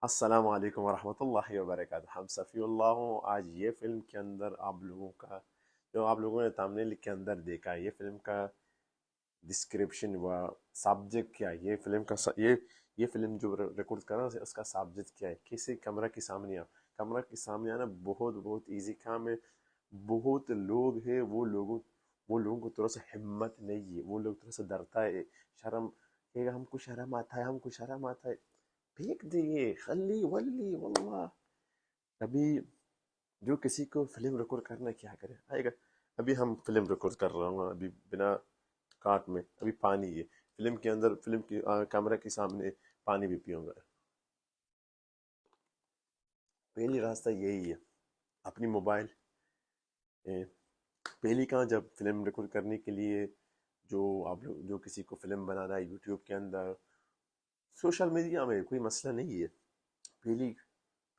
السلام علیکم ورحمۃ اللہ وبرکاتہ. ہم صفی اللہ ہوں. آج یہ فلم کے اندر آپ لوگوں کا جو آپ لوگوں نے تھمبنیل کے اندر دیکھا ہے، یہ فلم کا ڈسکرپشن و سبجیکٹ کیا ہے. یہ فلم جو ریکارڈ کر رہا ہے اس کا سبجیکٹ کیا ہے. کسی کیمرہ کے سامنے کیمرہ کے سامنے آنا بہت ایزی کام ہے. بہت لوگ ہیں، وہ لوگوں کو تھوڑا سا ہمت نہیں ہے. وہ لوگ تھوڑا سا ڈرتا ہے، شرم کہ ہم کو شرم آتا ہے. پھینک دیے خلی ولی واللہ. ابھی جو کسی کو فلم ریکارڈ کرنا کیا کرے آئے گا. ابھی ہم فلم ریکارڈ کر رہا ہوں ابھی بنا کاٹ میں. ابھی پانی ہے فلم کے اندر، فلم کی کیمرہ کے سامنے پانی بھی پیوں گا. پہلی راستہ یہی ہے، اپنی موبائل پہلی کہاں جب فلم ریکارڈ کرنے کے لیے جو آپ لوگ جو کسی کو فلم بنانا ہے یوٹیوب کے اندر سوشل میڈیا میں کوئی مسئلہ نہیں ہے.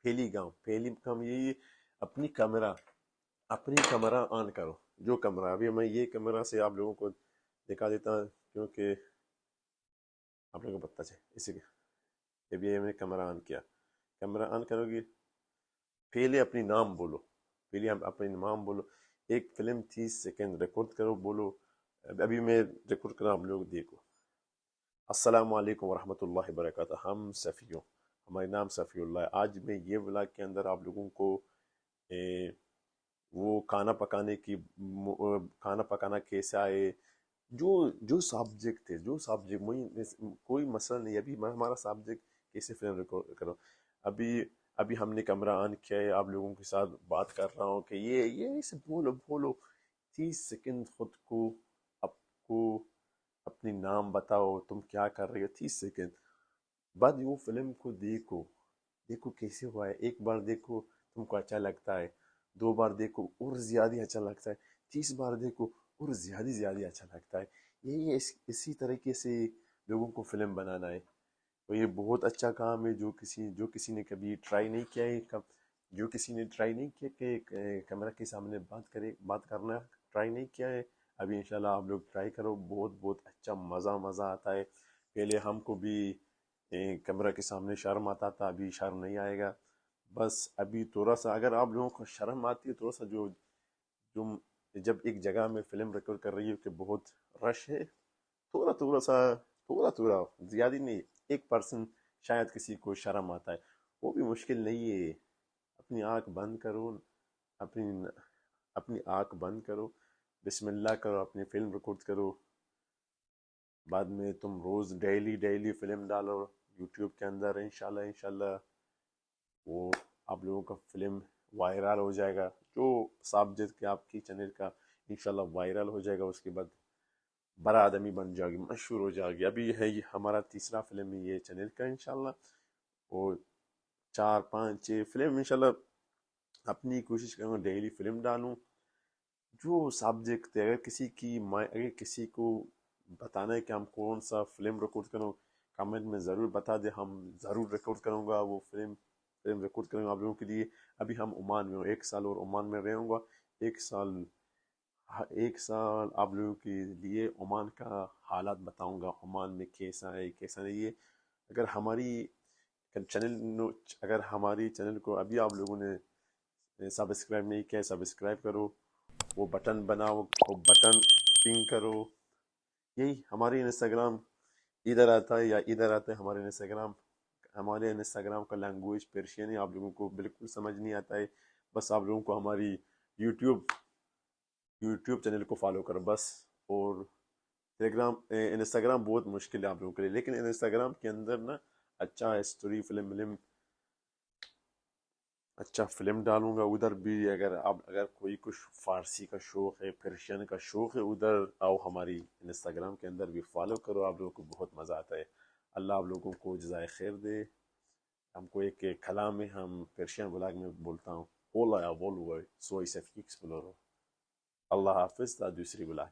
پہلی کام یہی ہے، اپنی کیمرہ آن کرو. جو کیمرہ ابھی میں یہ کیمرہ سے آپ لوگوں کو دکھا دیتا ہوں کیونکہ آپ لوگوں کو پتہ چلے. اسی کے ابھی یہ میں نے کیمرہ آن کیا. کیمرہ آن کرو گی، پہلے اپنی نام بولو. ایک فلم 30 سیکنڈ ریکارڈ کرو، بولو. ابھی میں ریکارڈ کرا، آپ لوگ دیکھو. السلام علیکم ورحمۃ اللہ وبرکاتہ. ہم صفی ہوں، ہمارے نام صفی اللہ ہے. آج میں یہ ولاگ کے اندر آپ لوگوں کو وہ کھانا پکانا کیسا ہے، جو سبجیکٹ ہے، کوئی مسئلہ نہیں. ابھی ہمارا سبجیکٹ کیسے فلم ریکارڈ کرو. ابھی ہم نے کیمرہ آن کیا ہے، آپ لوگوں کے ساتھ بات کر رہا ہوں کہ یہ سے بولو 30 سیکنڈ. خود کو اپنی نام بتاؤ، تم کیا کر رہے ہو. 30 سیکنڈ بعد وہ فلم کو دیکھو کیسے ہوا ہے. ایک بار دیکھو تم کو اچھا لگتا ہے، 2 بار دیکھو اور زیادہ اچھا لگتا ہے، 30 بار دیکھو اور زیادہ اچھا لگتا ہے. یہی اسی طریقے سے لوگوں کو فلم بنانا ہے. تو یہ بہت اچھا کام ہے. جو کسی نے کبھی ٹرائی نہیں کیا ہے، جو کسی نے ٹرائی نہیں کیا کہ کیمرہ کے سامنے بات کرنا ٹرائی نہیں کیا ہے، ابھی انشاءاللہ آپ لوگ ٹرائی کرو. بہت اچھا مزہ آتا ہے. پہلے ہم کو بھی کیمرہ کے سامنے شرم آتا تھا، ابھی شرم نہیں آئے گا. بس ابھی تھوڑا سا اگر آپ لوگوں کو شرم آتی ہے، تھوڑا سا جو جب ایک جگہ میں فلم ریکارڈ کر رہی ہے کہ بہت رش ہے، تھوڑا زیادہ نہیں. 1% شاید کسی کو شرم آتا ہے، وہ بھی مشکل نہیں ہے. اپنی آنکھ بند کرو، اپنی آنکھ بند کرو، بسم اللہ کرو، اپنی فلم ریکارڈ کرو. بعد میں تم روز ڈیلی فلم ڈالو یوٹیوب کے اندر. انشاءاللہ وہ آپ لوگوں کا فلم وائرل ہو جائے گا. جو سبجیکٹ کہ آپ کی چینل کا انشاءاللہ وائرل ہو جائے گا. اس کے بعد بڑا آدمی بن جائے گی، مشہور ہو جائے گی. ابھی ہے یہ ہمارا تیسرا فلم ہے یہ چینل کا انشاءاللہ. اور 4 5 6 فلم انشاءاللہ اپنی کوشش کروں ڈیلی فلم ڈالوں. جو سبجیکٹ اگر کسی کو بتانا ہے کہ ہم کون سا فلم ریکارڈ کروں، کمنٹ میں ضرور بتا دے. ہم ضرور ریکارڈ کروں گا وہ فلم ریکارڈ کروں گا آپ لوگوں کے لیے. ابھی ہم عمان میں ہوں، 1 سال اور عمان میں رہوں گا. 1 سال آپ لوگوں کے لیے عمان کا حالات بتاؤں گا. عمان میں کیسا ہے کیسا نہیں ہے. اگر ہماری چینل کو ابھی آپ لوگوں نے سبسکرائب نہیں کیا، سبسکرائب کرو. وہ بٹن بناؤ، وہ بٹن پنگ کرو. یہی ہماری انسٹاگرام ادھر آتا ہے یا ادھر آتا ہے. ہمارے انسٹاگرام کا لینگویج پرشین ہے. آپ لوگوں کو بالکل سمجھ نہیں آتا ہے. بس آپ لوگوں کو ہماری یوٹیوب چینل کو فالو کرو بس. اور انسٹاگرام بہت مشکل ہے آپ لوگوں کے لیے، لیکن انسٹاگرام کے اندر نا اچھا اسٹوری اچھا فلم ڈالوں گا. ادھر بھی اگر کوئی کچھ فارسی کا شوق ہے، پرشین کا شوق ہے، ادھر آؤ ہماری انسٹاگرام کے اندر بھی فالو کرو. آپ لوگوں کو بہت مزہ آتا ہے. اللہ آپ لوگوں کو جزائے خیر دے. ہم کو ایک کلام میں ہم پرشین بلاگ میں بولتا ہوں، اولا یا بولو سوئی سفیکس بلورو. اللہ حافظ تا دوسری بلاگ.